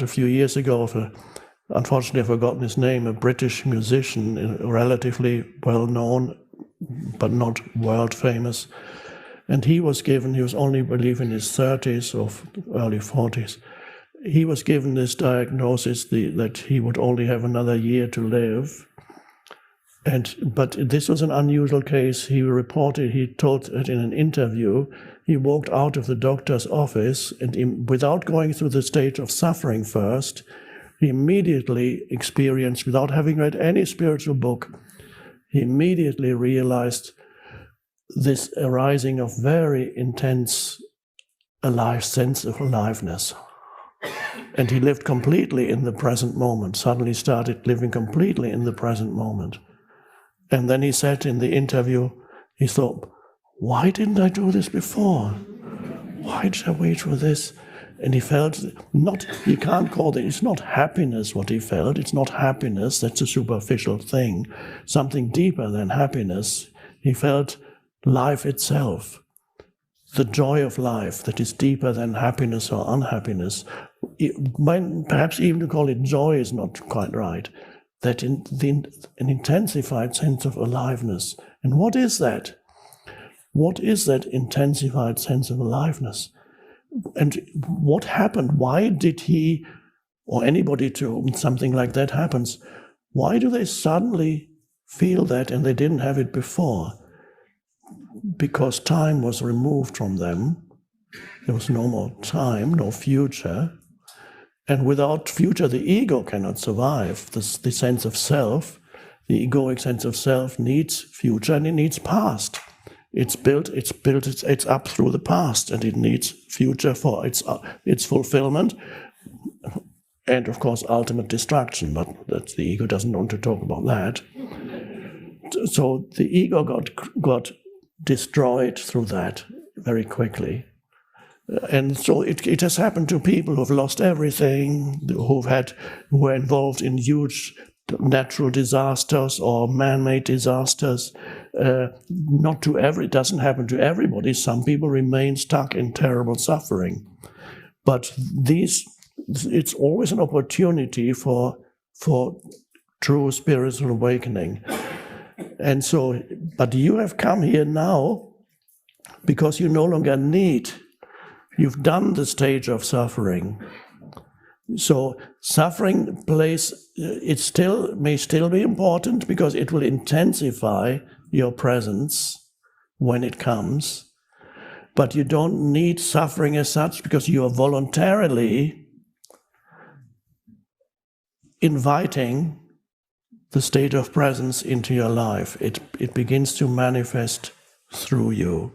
a few years ago of unfortunately I've forgotten his name, a British musician, relatively well known, but not world famous. And he was only, I believe, in his 30s or early 40s. He was given this diagnosis that he would only have another year to live. But this was an unusual case. He told it in an interview, he walked out of the doctor's office and without going through the stage of suffering first, he immediately experienced, without having read any spiritual book, he immediately realized this arising of very intense sense of aliveness. And he lived completely in the present moment, suddenly started living completely in the present moment. And then he said in the interview, he thought, why didn't I do this before? Why did I wait for this? And he felt you can't call it, it's not happiness what he felt, it's not happiness, that's a superficial thing, something deeper than happiness. He felt life itself, the joy of life that is deeper than happiness or unhappiness. Perhaps even to call it joy is not quite right. That an intensified sense of aliveness. And what is that? What is that intensified sense of aliveness? And what happened? Why did he, or anybody to whom something like that happens, why do they suddenly feel that and they didn't have it before? Because time was removed from them. There was no more time, no future. And without future, the ego cannot survive. The sense of self, the egoic sense of self needs future and it needs past. It's up through the past, and it needs future for its fulfillment, and of course ultimate destruction. But the ego doesn't want to talk about that. So the ego got destroyed through that very quickly. And so it has happened to people who have lost everything, who were involved in huge natural disasters or man-made disasters. It doesn't happen to everybody. Some people remain stuck in terrible suffering. But it's always an opportunity for true spiritual awakening. And so, but you have come here now because you no longer need. You've done the stage of suffering. So suffering may still be important because it will intensify your presence when it comes. But you don't need suffering as such because you are voluntarily inviting the state of presence into your life. It begins to manifest through you.